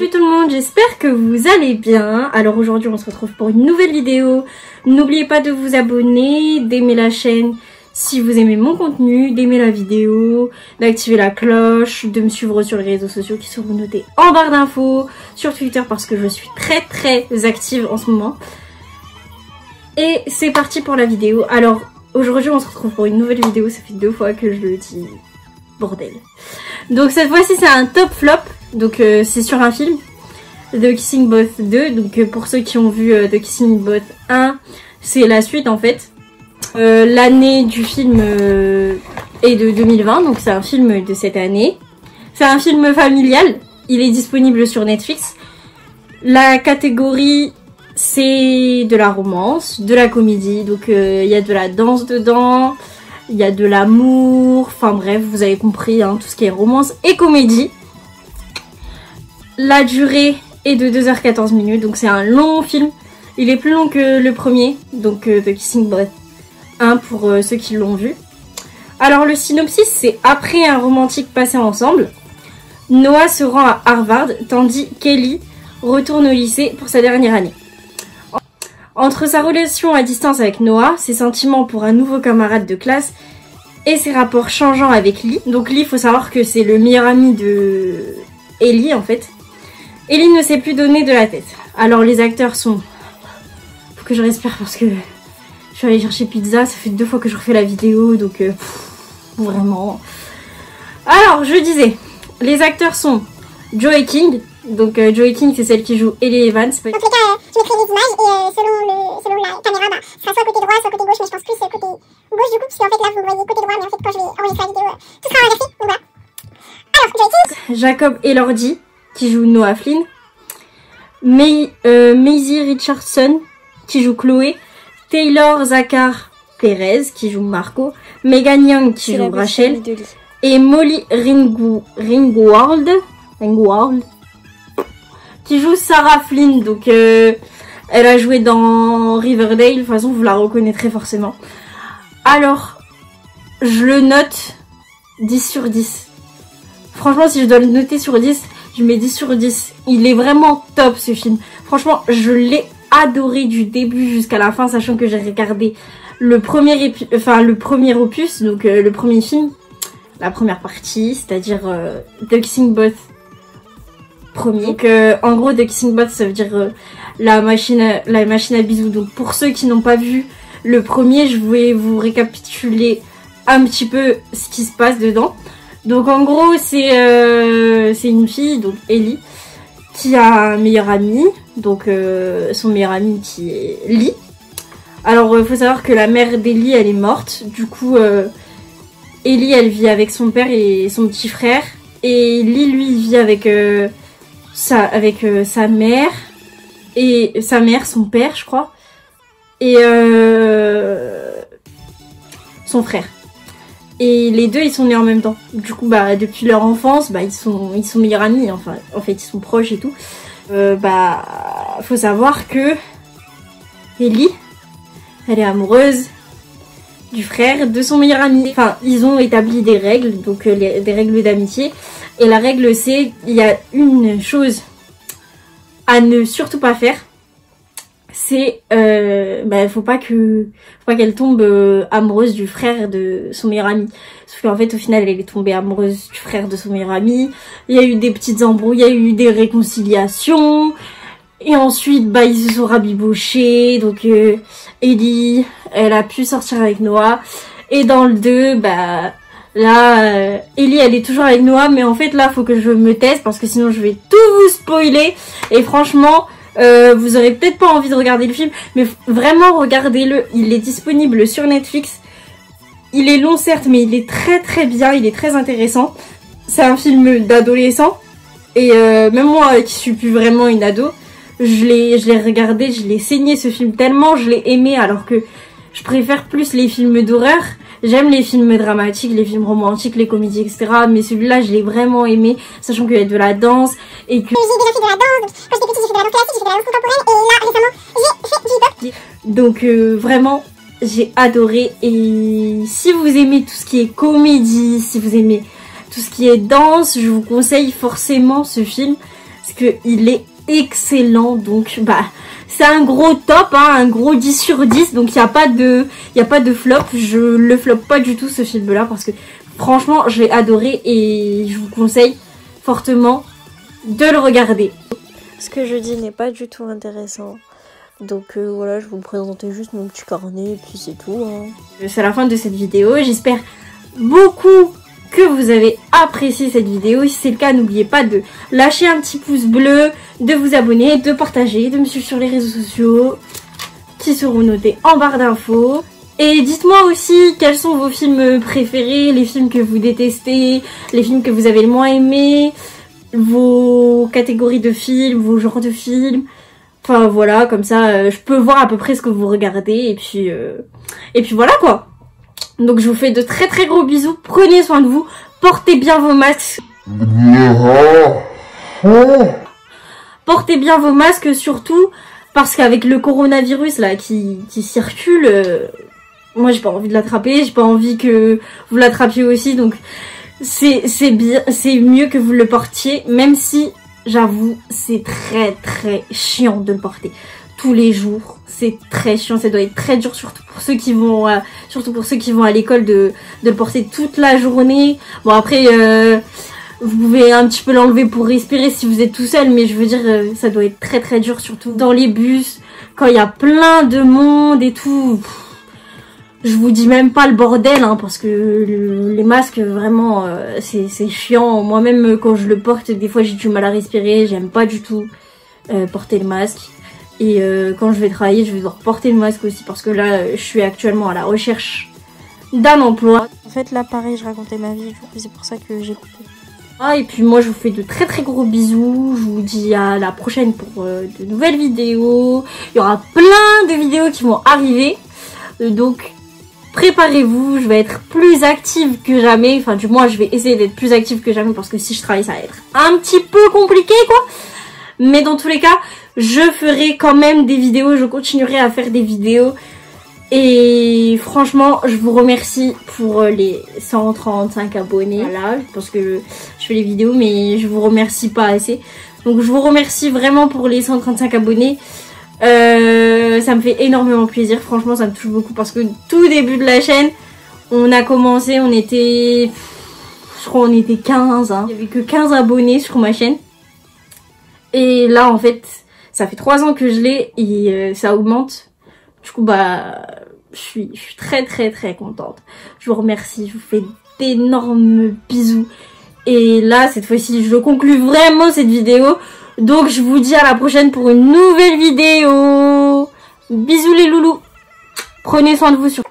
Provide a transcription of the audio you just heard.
Salut tout le monde, j'espère que vous allez bien. Alors aujourd'hui on se retrouve pour une nouvelle vidéo. N'oubliez pas de vous abonner, d'aimer la chaîne si vous aimez mon contenu, d'aimer la vidéo, d'activer la cloche, de me suivre sur les réseaux sociaux qui seront notés en barre d'infos, sur Twitter parce que je suis très active en ce moment. Et c'est parti pour la vidéo. Alors aujourd'hui on se retrouve pour une nouvelle vidéo, ça fait 2 fois que je le dis, bordel. Donc cette fois-ci c'est un top flop, donc c'est sur un film, The Kissing Booth 2, donc pour ceux qui ont vu The Kissing Booth 1, c'est la suite en fait. L'année du film est de 2020, donc c'est un film de cette année. C'est un film familial, il est disponible sur Netflix. La catégorie c'est de la romance, de la comédie, donc il y a de la danse dedans, il y a de l'amour, enfin bref, vous avez compris, hein, tout ce qui est romance et comédie. La durée est de 2h14, donc c'est un long film. Il est plus long que le premier, donc The Kissing Booth 1 pour ceux qui l'ont vu. Alors le synopsis, c'est après un romantique passé ensemble, Noah se rend à Harvard, tandis qu'Ellie retourne au lycée pour sa dernière année. Entre sa relation à distance avec Noah, ses sentiments pour un nouveau camarade de classe et ses rapports changeants avec Lee. Donc Lee, il faut savoir que c'est le meilleur ami de Ellie en fait. Ellie ne s'est plus donner de la tête. Alors les acteurs sont... Faut que je respire parce que je suis allée chercher pizza, ça fait 2 fois que je refais la vidéo, donc vraiment... Alors je disais, les acteurs sont Joey King. Donc Joey King c'est celle qui joue Ellie Evans. Dans tous les cas, je mettrai les images et selon la caméra, bah, ce sera soit côté droit, soit côté gauche, mais je pense plus côté gauche du coup, parce qu'en fait là vous voyez côté droit, mais en fait quand je vais enregistrer la vidéo, tout sera inversé, donc voilà. Alors, Joey King, Jacob Elordi qui joue Noah Flynn, Maisie Richardson qui joue Chloé, Taylor Zachar Perez qui joue Marco, Megan Young qui joue Rachel et Molly Ringwald qui joue Sarah Flynn. Donc elle a joué dans Riverdale, de toute façon vous la reconnaîtrez forcément. Alors je le note 10 sur 10. Franchement si je dois le noter sur 10, je mets 10 sur 10. Il est vraiment top ce film. Franchement je l'ai adoré du début jusqu'à la fin, sachant que j'ai regardé le premier opus, donc le premier film, la première partie, c'est-à-dire The Kissing Booth premier. Donc en gros The Kissing Booth ça veut dire la machine à bisous. Donc pour ceux qui n'ont pas vu le premier, je vais vous récapituler un petit peu ce qui se passe dedans. Donc en gros c'est une fille, donc Ellie, qui a un meilleur ami, donc son meilleur ami qui est Lee. Alors faut savoir que la mère d'Ellie elle est morte, du coup Ellie elle vit avec son père et son petit frère, et Lee lui vit avec sa mère, et son père je crois, et son frère. Et les deux ils sont nés en même temps. Du coup bah depuis leur enfance bah ils sont meilleurs amis, enfin en fait ils sont proches et tout. Bah faut savoir que Ellie elle est amoureuse du frère de son meilleur ami. Enfin ils ont établi des règles, donc des règles d'amitié. Et la règle c'est, il y a une chose à ne surtout pas faire, c'est bah faut pas qu'elle tombe amoureuse du frère de son meilleur ami. Sauf qu'en fait au final elle est tombée amoureuse du frère de son meilleur ami. Il y a eu des petites embrouilles, il y a eu des réconciliations, et ensuite bah ils se sont rabibochés. Donc Ellie elle a pu sortir avec Noah, et dans le 2 bah là Ellie elle est toujours avec Noah, mais en fait là faut que je me taise parce que sinon je vais tout vous spoiler. Et franchement vous aurez peut-être pas envie de regarder le film, mais vraiment regardez-le, il est disponible sur Netflix. Il est long certes, mais il est très bien, il est très intéressant. C'est un film d'adolescent, et même moi qui suis plus vraiment une ado, je l'ai regardé, je l'ai saigné ce film tellement je l'ai aimé, alors que je préfère plus les films d'horreur. J'aime les films dramatiques, les films romantiques, les comédies, etc. Mais celui-là, je l'ai vraiment aimé, sachant qu'il y a de la danse et que... j'ai déjà fait de la danse, quand j'étais petite j'ai fait de la danse classique, j'ai fait de la danse contemporaine, et là récemment j'ai fait du hip-hop. Donc vraiment, j'ai adoré. Et si vous aimez tout ce qui est comédie, si vous aimez tout ce qui est danse, je vous conseille forcément ce film. parce que il est excellent. Donc bah c'est un gros top, hein, un gros 10 sur 10. Donc il n'y a pas de flop. Je le flop pas du tout ce film là parce que franchement j'ai adoré et je vous conseille fortement de le regarder. Ce que je dis n'est pas du tout intéressant. Donc voilà, je vous présentais juste mon petit carnet et puis c'est tout. Hein. C'est la fin de cette vidéo. J'espère beaucoup que vous avez apprécié cette vidéo. Si c'est le cas, n'oubliez pas de lâcher un petit pouce bleu, de vous abonner, de partager, de me suivre sur les réseaux sociaux qui seront notés en barre d'infos. Et dites-moi aussi quels sont vos films préférés, les films que vous détestez, les films que vous avez le moins aimés, vos catégories de films, vos genres de films. Enfin voilà, comme ça je peux voir à peu près ce que vous regardez et puis voilà quoi. Donc je vous fais de très très gros bisous, prenez soin de vous, portez bien vos masques. Portez bien vos masques surtout parce qu'avec le coronavirus là qui circule, moi j'ai pas envie de l'attraper, j'ai pas envie que vous l'attrapiez aussi, donc c'est bien, c'est mieux que vous le portiez, même si j'avoue c'est très très chiant de le porter tous les jours, c'est très chiant, ça doit être très dur surtout pour ceux qui vont à l'école de le porter toute la journée. Bon après vous pouvez un petit peu l'enlever pour respirer si vous êtes tout seul, mais je veux dire ça doit être très très dur surtout dans les bus quand il y a plein de monde et tout. Je vous dis même pas le bordel hein, parce que les masques vraiment c'est chiant. Moi-même quand je le porte des fois j'ai du mal à respirer, j'aime pas du tout porter le masque. Et quand je vais travailler je vais devoir porter le masque aussi parce que là je suis actuellement à la recherche d'un emploi. En fait là pareil je racontais ma vie, c'est pour ça que j'ai coupé. Ah, et puis moi je vous fais de très très gros bisous, je vous dis à la prochaine pour de nouvelles vidéos. Il y aura plein de vidéos qui vont arriver, donc préparez-vous, je vais être plus active que jamais, enfin du moins je vais essayer d'être plus active que jamais parce que si je travaille ça va être un petit peu compliqué quoi. Mais dans tous les cas, je ferai quand même des vidéos, je continuerai à faire des vidéos. Et franchement, je vous remercie pour les 135 abonnés. Voilà, parce que je fais les vidéos mais je vous remercie pas assez. Donc je vous remercie vraiment pour les 135 abonnés. Ça me fait énormément plaisir, franchement ça me touche beaucoup parce que tout début de la chaîne on a commencé, on était, je crois on était 15 hein. Il y avait que 15 abonnés sur ma chaîne et là en fait ça fait 3 ans que je l'ai et ça augmente. Du coup bah je suis très très très contente, je vous remercie, je vous fais d'énormes bisous et là cette fois-ci je conclue vraiment cette vidéo. Donc je vous dis à la prochaine pour une nouvelle vidéo. Bisous les loulous. Prenez soin de vous sur